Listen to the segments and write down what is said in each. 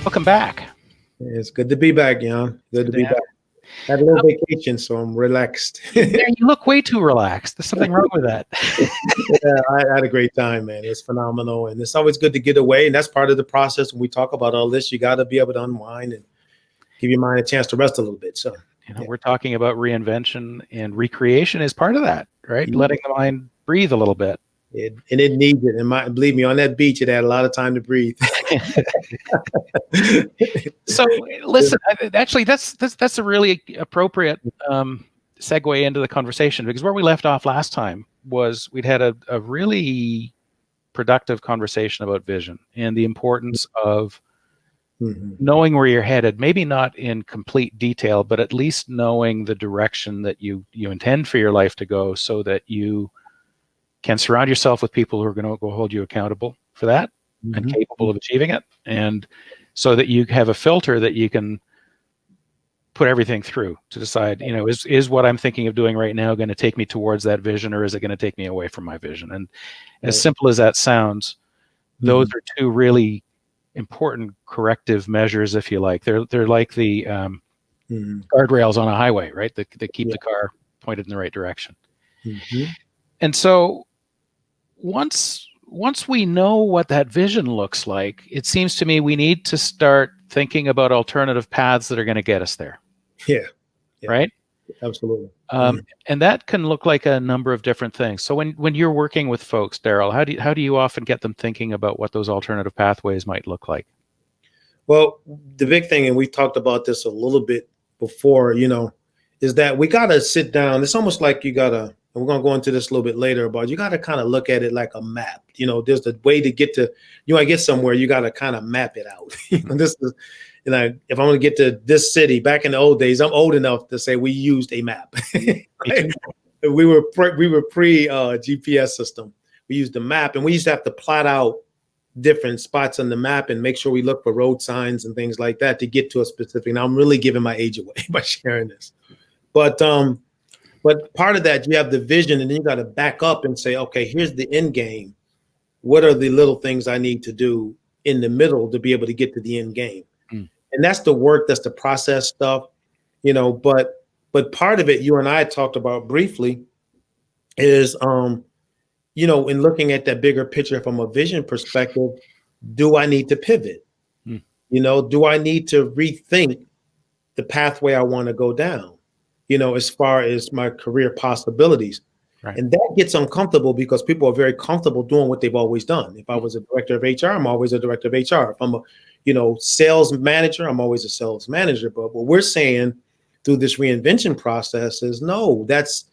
Welcome back. It's good to be back, Jan. It's Good good to to be have back. you. Had a little vacation, so I'm relaxed. Yeah, you look way too relaxed. There's something wrong with that. Yeah, I had a great time, man. It was phenomenal, and it's always good to get away. And that's part of the process. When we talk about all this, you got to be able to unwind and give your mind a chance to rest a little bit. So, yeah, We're talking about reinvention, and recreation is part of that, right? yeah. Letting the mind breathe a little bit. It needs it. And believe me, on that beach, it had a lot of time to breathe. So, listen, actually, that's a really appropriate segue into the conversation, because where we left off last time was we'd had a really productive conversation about vision and the importance of Mhm. knowing where you're headed, maybe not in complete detail, but at least knowing the direction that you intend for your life to go, so that you can surround yourself with people who are going to go hold you accountable for that and Mhm. capable of achieving it, and so that you have a filter that you can put everything through to decide, is what I'm thinking of doing right now going to take me towards that vision, or is it going to take me away from my vision? And as Right. simple as that sounds, those Mhm. are two really important corrective measures, if you like. They're like the Mhm. guardrails on a highway, right? That keep Yeah. the car pointed in the right direction. Mhm. And so once we know what that vision looks like, it seems to me we need to start thinking about alternative paths that are going to get us there, Yeah. Yeah. right? Absolutely. Um, Mhm. and that can look like a number of different things. So when you're working with folks, Daryl, how do you often get them thinking about what those alternative pathways might look like? Well, the big thing, and we talked about this a little bit before, is that we got to sit down. It's almost like you got to, and we're going to go into this a little bit later, but you got to kind of look at it like a map. There's the way to get to, you want to get somewhere, you got to kind of map it out. This is, if I'm going to get to this city, back in the old days, I'm old enough to say we used a map. Me too. We were pre GPS system. We used the map, and we used to have to plot out different spots on the map and make sure we look for road signs and things like that to get to a specific. Now I'm really giving my age away by sharing this, but part of that, you have the vision, and then you got to back up and say, okay, here's the end game. What are the little things I need to do in the middle to be able to get to the end game? Mm. And that's the work, that's the process stuff, but part of it, you and I talked about briefly, is in looking at that bigger picture from a vision perspective, do I need to pivot? Mm. Do I need to rethink the pathway I want to go down, as far as my career possibilities? Right. And that gets uncomfortable because people are very comfortable doing what they've always done. If I was a director of HR, I'm always a director of HR. If I'm a, sales manager, I'm always a sales manager. But what we're saying through this reinvention process is no, that's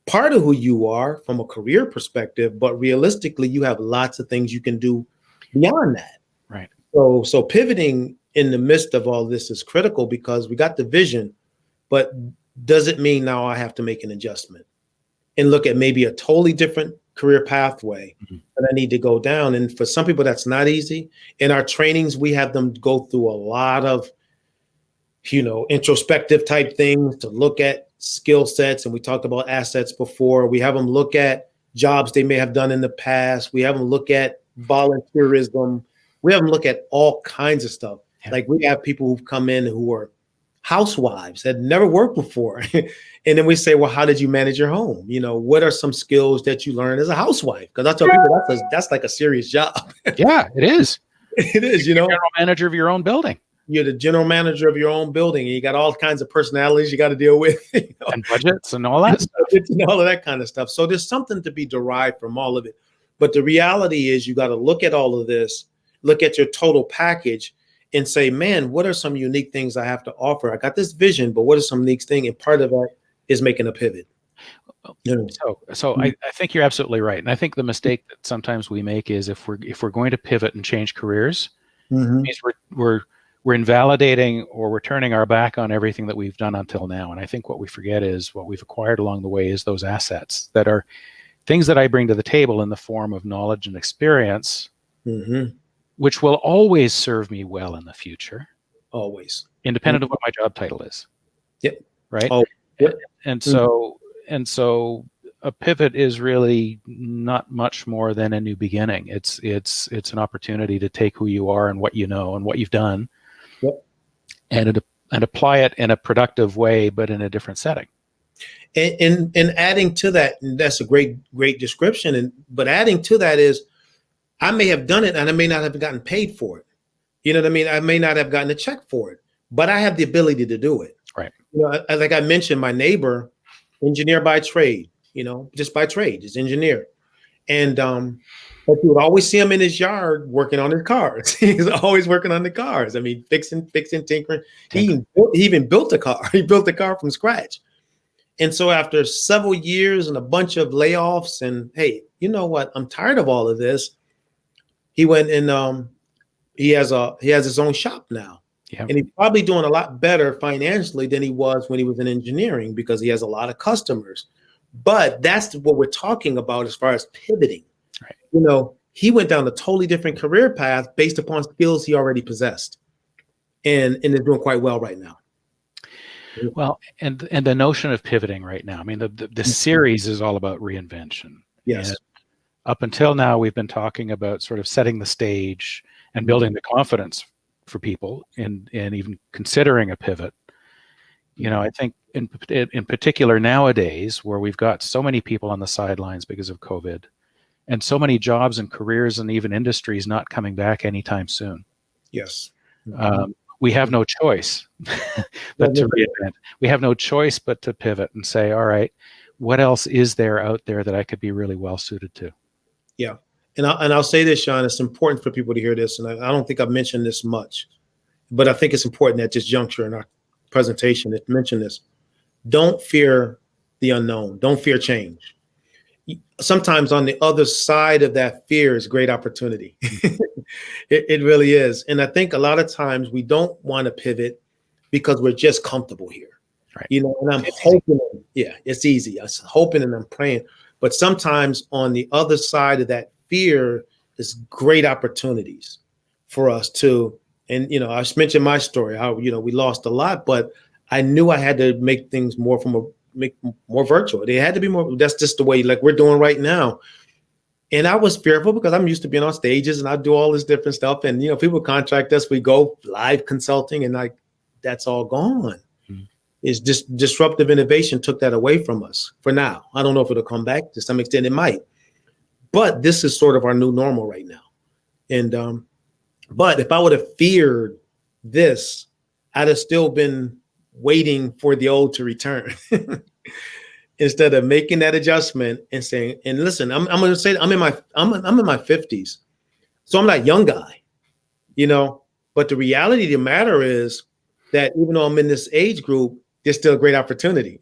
part of who you are from a career perspective, but realistically, you have lots of things you can do beyond that. Right. So pivoting in the midst of all this is critical because we got the vision, but does it mean now I have to make an adjustment and look at maybe a totally different career pathway Mhm. that I need to go down? And for some people, that's not easy. In our trainings, we have them go through a lot of, introspective type things to look at skill sets. And we talked about assets before. We have them look at jobs they may have done in the past. We have them look at volunteerism. We have them look at all kinds of stuff. Yeah. Like we have people who've come in who are housewives that never worked before. And then we say, well, how did you manage your home? What are some skills that you learned as a housewife? Because I tell people that's like a serious job. Yeah, it is. It is, You're general manager of your own building. You're the general manager of your own building, and you got all kinds of personalities you got to deal with, And budgets and all that stuff. and all of that kind of stuff. So there's something to be derived from all of it. But the reality is you got to look at all of this, look at your total package and say, man, what are some unique things I have to offer? I got this vision, but what are some unique things? And part of that is making a pivot. Yeah. So I think you're absolutely right. And I think the mistake that sometimes we make is if we're going to pivot and change careers, Mm-hmm. it means we're invalidating or we're turning our back on everything that we've done until now. And I think what we forget is what we've acquired along the way is those assets that are things that I bring to the table in the form of knowledge and experience, Mm-hmm. which will always serve me well in the future, Always. independent of what my job title is. Yep. Right. Oh, yep. And so a pivot is really not much more than a new beginning. It's an opportunity to take who you are and what you know and what you've done and apply it in a productive way, but in a different setting. And adding to that, and that's a great description. But adding to that is, I may have done it and I may not have gotten paid for it. You know what I mean? I may not have gotten a check for it, but I have the ability to do it. Right. You know, like I mentioned, my neighbor, engineer by trade, just by trade, is engineer. And but you would always see him in his yard working on his cars. He's always working on the cars. I mean, fixing, tinkering. He even built a car. He built a car from scratch. And so after several years and a bunch of layoffs and, hey, you know what? I'm tired of all of this. He went and he has his own shop now. Yeah. And he's probably doing a lot better financially than he was when he was in engineering, because he has a lot of customers. But that's what we're talking about as far as pivoting. Right. He went down a totally different career path based upon skills he already possessed, and is doing quite well right now. Well, and the notion of pivoting right now, I mean, the series is all about reinvention. Yes. And up until now, we've been talking about sort of setting the stage and building the confidence for people and even considering a pivot. I think in particular nowadays, where we've got so many people on the sidelines because of COVID, and so many jobs and careers and even industries not coming back anytime soon. Yes. We have no choice but to reinvent. We have no choice but to pivot and say, all right, what else is there out there that I could be really well suited to? Yeah. And I'll say this, Sean, it's important for people to hear this. And I don't think I've mentioned this much, but I think it's important at this juncture in our presentation to mention this. Don't fear the unknown. Don't fear change. Sometimes on the other side of that fear is great opportunity. It really is. And I think a lot of times we don't want to pivot because we're just comfortable here. Right. And I'm hoping, it's easy. I'm hoping and I'm praying. But sometimes on the other side of that fear is great opportunities for us to, and, I just mentioned my story, how, we lost a lot, but I knew I had to make things more virtual. They had to be more, that's just the way, like we're doing right now. And I was fearful because I'm used to being on stages and I do all this different stuff. And, people contract us, we go live consulting, and that's all gone. Mm-hmm. It's just disruptive innovation took that away from us for now. I don't know if it'll come back. To some extent it might, but this is sort of our new normal right now. And, but if I would have feared this, I'd have still been waiting for the old to return. Instead of making that adjustment and saying, and listen, I'm going to say I'm in my 50s, so I'm not a young guy, but the reality of the matter is that even though I'm in this age group, there's still a great opportunity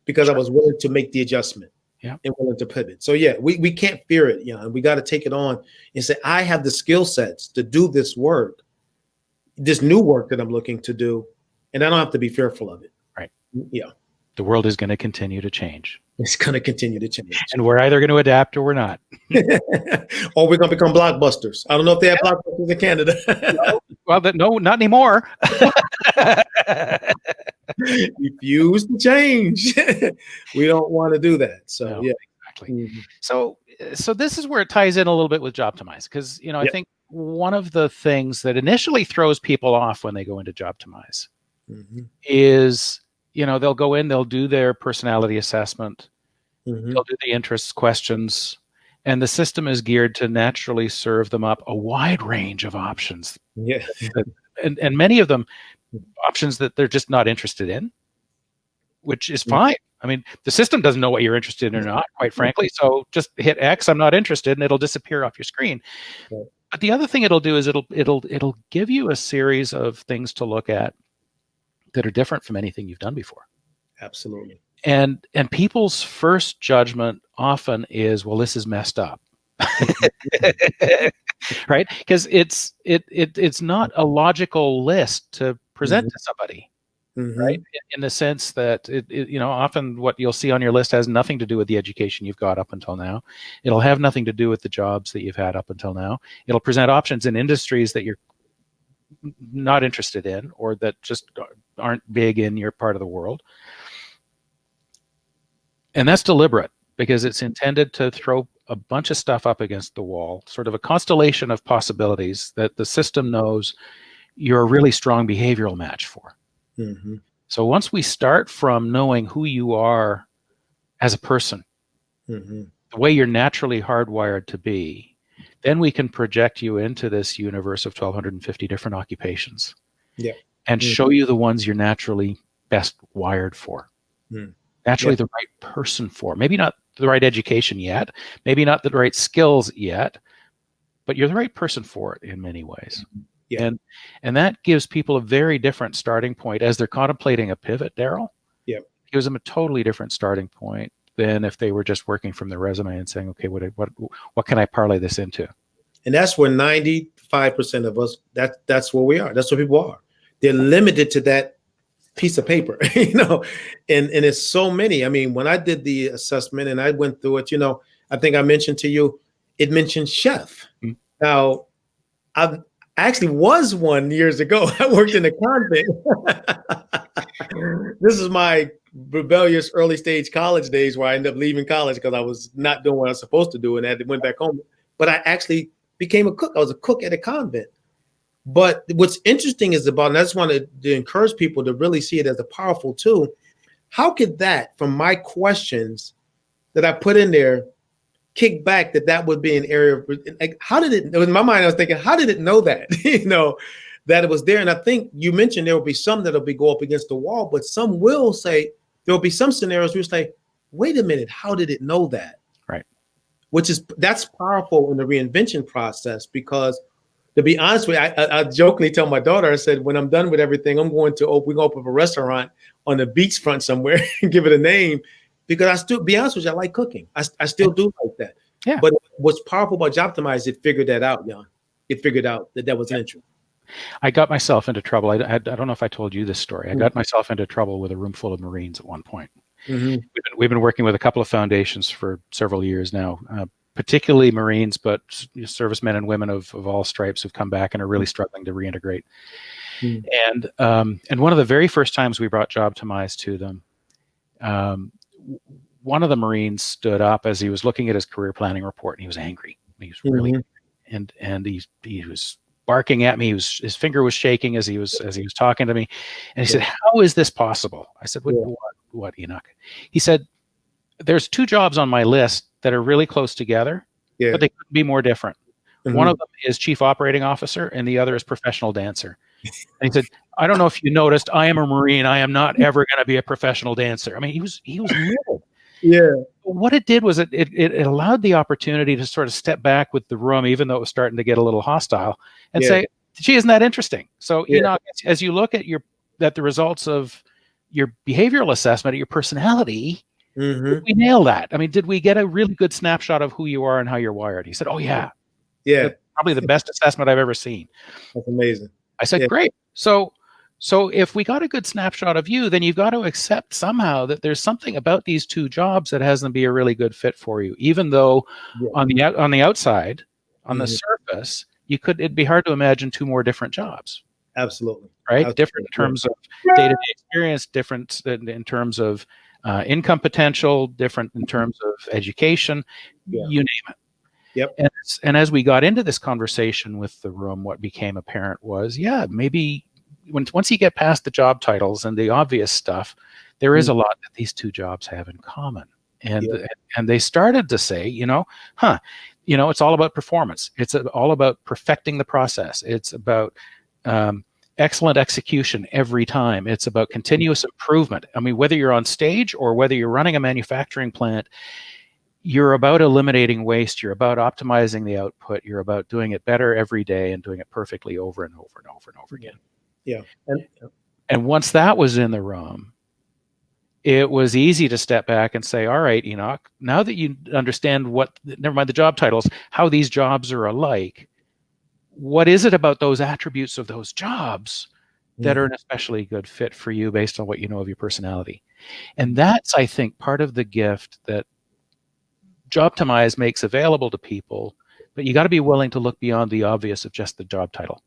because I was willing to make the adjustment and willing to pivot. So we can't fear it, and we got to take it on and say, I have the skill sets to do this work, this new work that I'm looking to do, and I don't have to be fearful of it. Right. Yeah. The world is going to continue to change. It's going to continue to change. And we're either going to adapt or we're not. Or we're going to become blockbusters. I don't know if they have blockbusters in Canada. No, not anymore. Refuse to change. We don't want to do that. So, exactly. Mm-hmm. So this is where it ties in a little bit with Jobtimize, because, I think one of the things that initially throws people off when they go into Jobtimize is, they'll go in, they'll do their personality assessment, they'll do the interests questions, and the system is geared to naturally serve them up a wide range of options. Yeah. And many of them options that they're just not interested in, which is fine. I mean, the system doesn't know what you're interested in or not, quite frankly. So just hit X, I'm not interested, and it'll disappear off your screen. Right. But the other thing it'll do is it'll give you a series of things to look at that are different from anything you've done before. Absolutely. And people's first judgment often is, well, this is messed up. Right? Because it's not a logical list to present to somebody. Right? In the sense that often what you'll see on your list has nothing to do with the education you've got up until now. It'll have nothing to do with the jobs that you've had up until now. It'll present options in industries that you're not interested in, or that just aren't big in your part of the world. And that's deliberate, because it's intended to throw a bunch of stuff up against the wall, sort of a constellation of possibilities that the system knows you're a really strong behavioral match for. Mm-hmm. So once we start from knowing who you are as a person, Mm-hmm. the way you're naturally hardwired to be, then we can project you into this universe of 1,250 different occupations. Yeah. And show you the ones you're naturally best wired for. Naturally the right person for. Maybe not the right education yet, maybe not the right skills yet, but you're the right person for it in many ways. Yeah. And that gives people a very different starting point as they're contemplating a pivot, Daryl. Yeah. Gives them a totally different starting point than if they were just working from their resume and saying, okay, what can I parlay this into? And that's where 95% of us, that's where we are. That's where people are. They're limited to that piece of paper, you know, and it's so many. I mean, when I did the assessment and I went through it, you know, I think I mentioned to you, it mentioned chef. Mm-hmm. Now, I actually was one years ago. I worked in a convent. This is my rebellious early stage college days where I ended up leaving college because I was not doing what I was supposed to do and I went back home. But I actually became a cook. I was a cook at a convent. But what's interesting is about, and I just wanted to encourage people to really see it as a powerful tool. How could that, from my questions that I put in there, kick back that would be an area of, like, how did it, in my mind, I was thinking, how did it know that, you know, that it was there? And I think you mentioned there will be some that'll be go up against the wall, but some will say, there'll be some scenarios where you say, wait a minute, how did it know that? Right. That's powerful in the reinvention process, because to be honest with you, I jokingly tell my daughter, I said, when I'm done with everything, we're going to open up a restaurant on the beachfront somewhere and give it a name, because I still, be honest with you, I like cooking. I still do like that. Yeah. But what's powerful about Jobtimize, it figured that out, Jan. It figured out that was an interest. I got myself into trouble. I don't know if I told you this story. I got myself into trouble with a room full of Marines at one point. Mm-hmm. We've been working with a couple of foundations for several years now, particularly Marines, but servicemen and women of all stripes have come back and are really struggling to reintegrate. And one of the very first times we brought Jobtimize to them, one of the Marines stood up as he was looking at his career planning report, and he was angry. He was really angry. And he was barking at me. His finger was shaking as he was talking to me, and he said, "How is this possible?" I said, "What, Enoch?" He said, "There's two jobs on my list that are really close together, but they couldn't be more different. One of them is chief operating officer, and the other is professional dancer." And he said, "I don't know if you noticed, I am a Marine. I am not ever going to be a professional dancer." I mean, he was livid. Yeah. What it did was it allowed the opportunity to sort of step back with the room, even though it was starting to get a little hostile, and say, "Gee, isn't that interesting?" So, Enoch, as you look at the results of your behavioral assessment of your personality, did we nail that? I mean, did we get a really good snapshot of who you are and how you're wired? He said, "Oh yeah, that's probably the best assessment I've ever seen." That's amazing. I said, "Great." So if we got a good snapshot of you, then you've got to accept somehow that there's something about these two jobs that has them be a really good fit for you, even though on the outside, on the surface, it'd be hard to imagine two more different jobs. Absolutely. Right? Absolutely. Different in terms of day-to-day experience, different in terms of income potential, different in terms of education, you name it. Yep. And as we got into this conversation with the room, what became apparent was, maybe once you get past the job titles and the obvious stuff, there is a lot that these two jobs have in common. And they started to say, it's all about performance. It's all about perfecting the process. It's about excellent execution every time. It's about continuous improvement. I mean, whether you're on stage or whether you're running a manufacturing plant, you're about eliminating waste. You're about optimizing the output. You're about doing it better every day and doing it perfectly over and over and over and over again. Yeah. And once that was in the room, it was easy to step back and say, all right, Enoch, now that you understand never mind the job titles, how these jobs are alike, what is it about those attributes of those jobs that are an especially good fit for you based on what you know of your personality? And that's, I think, part of the gift that Jobtimize makes available to people, but you got to be willing to look beyond the obvious of just the job title.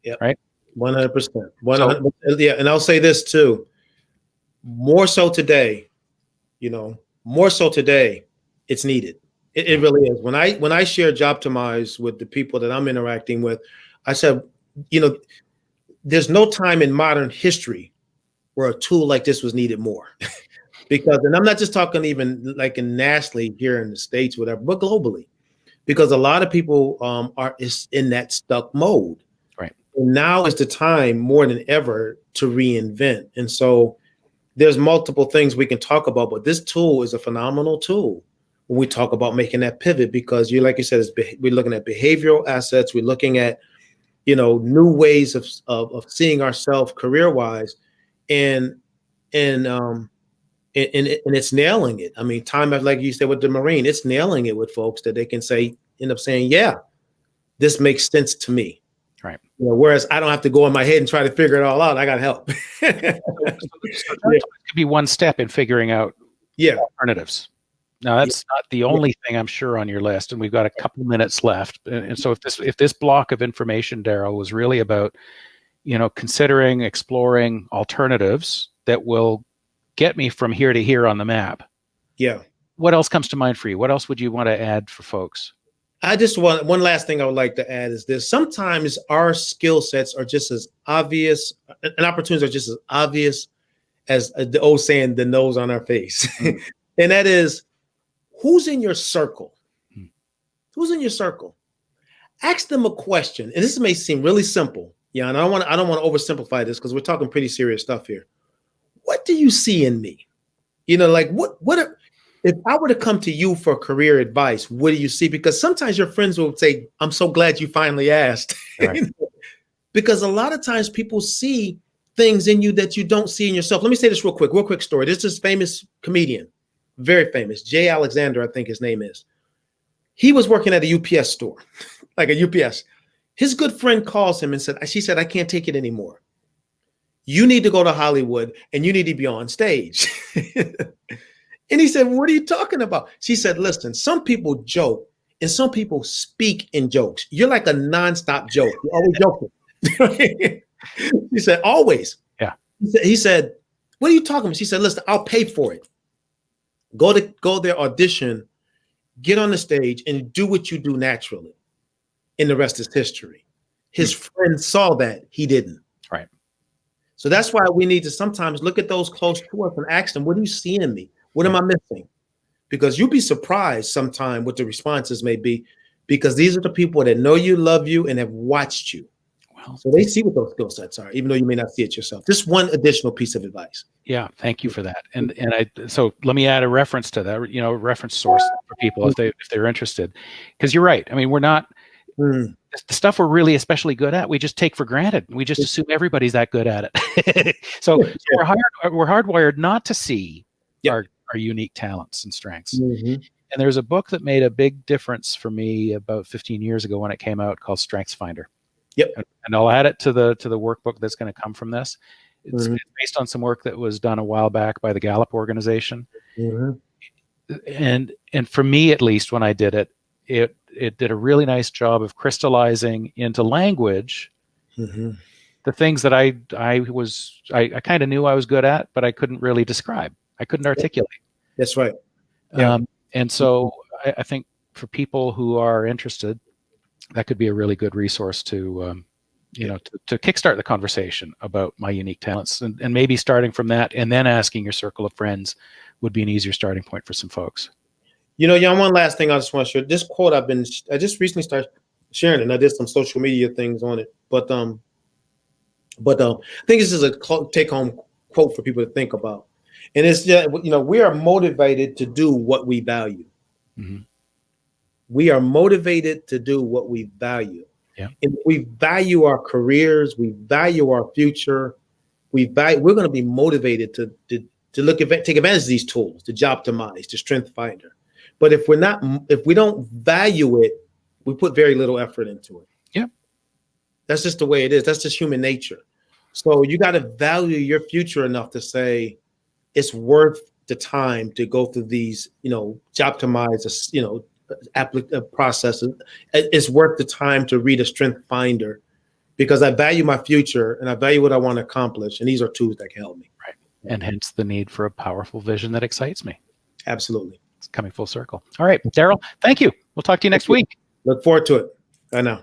Yeah. Right? 100%. 100%. Yeah. And I'll say this too, more so today, it's needed. It really is. When I share Jobtimize with the people that I'm interacting with, I said, there's no time in modern history where a tool like this was needed more. Because, and I'm not just talking even like in nationally here in the States, whatever, but globally, because a lot of people are in that stuck mode. Right. And now is the time more than ever to reinvent. And so there's multiple things we can talk about, but this tool is a phenomenal tool when we talk about making that pivot, because like you said, we're looking at behavioral assets. We're looking at, new ways of seeing ourselves career-wise, and it's nailing it. I mean, time, like you said with the Marine, it's nailing it with folks that they can end up saying, yeah, this makes sense to me. Right. Whereas I don't have to go in my head and try to figure it all out. I got help. So could be one step in figuring out alternatives. Now, that's not the only thing I'm sure on your list, and we've got a couple minutes left. And so if this block of information, Daryl, was really about, considering, exploring alternatives that will get me from here to here on the map. Yeah. What else comes to mind for you? What else would you want to add for folks? I just want one last thing I would like to add is this. Sometimes our skill sets are just as obvious, and opportunities are just as obvious as the old saying, the nose on our face. And that is, who's in your circle? Who's in your circle? Ask them a question. And this may seem really simple. Yeah, and I don't want to oversimplify this because we're talking pretty serious stuff here. What do you see in me? Like if I were to come to you for career advice, what do you see? Because sometimes your friends will say, I'm so glad you finally asked. Right. Because a lot of times people see things in you that you don't see in yourself. Let me say this real quick story. There's this famous comedian, very famous, Jay Alexander, I think his name is. He was working at a UPS store, like a UPS. His good friend calls him and she said, I can't take it anymore. You need to go to Hollywood and you need to be on stage. And he said, what are you talking about? She said, listen, some people joke and some people speak in jokes. You're like a nonstop joke. You're always joking. He said, always. Yeah. He said, what are you talking about? She said, listen, I'll pay for it. Go there, audition, get on the stage and do what you do naturally. And the rest is history. His friend saw that, he didn't. Right. So that's why we need to sometimes look at those close to us and ask them, what do you see in me? What am I missing? Because you'll be surprised sometime what the responses may be, because these are the people that know you, love you, and have watched you. Wow. So they see what those skill sets are, even though you may not see it yourself. Just one additional piece of advice. Yeah, thank you for that. So let me add a reference to that, reference source for people if they're interested. Because you're right. I mean, we're not the stuff we're really especially good at, we just take for granted. We just assume everybody's that good at it. So we're hardwired not to see our unique talents and strengths. And there's a book that made a big difference for me about 15 years ago when it came out, called Strengths Finder. And I'll add it to the workbook that's going to come from this. It's based on some work that was done a while back by the Gallup organization. And for me, at least, when I did it, it did a really nice job of crystallizing into language the things that I kind of knew I was good at, but I couldn't really describe. I couldn't articulate. That's right. Yeah. And so I think for people who are interested, that could be a really good resource to kickstart the conversation about my unique talents, and maybe starting from that and then asking your circle of friends would be an easier starting point for some folks. Jan, one last thing I just want to share. This quote I just recently started sharing it, and I did some social media things on it. But I think this is a take-home quote for people to think about. And it's just, we are motivated to do what we value. We are motivated to do what we value. Yeah. And we value our careers. We value our future. We're going to be motivated to take advantage of these tools, to Jobtimize, to Strength Finder. But if we don't value it, we put very little effort into it. Yeah. That's just the way it is. That's just human nature. So you got to value your future enough to say it's worth the time to go through these, Jobtimize, processes. It's worth the time to read a Strength Finder, because I value my future and I value what I want to accomplish. And these are tools that can help me. Right. And hence the need for a powerful vision that excites me. Absolutely. It's coming full circle. All right, Daryl, thank you. We'll talk to you next week. Look forward to it. Bye now.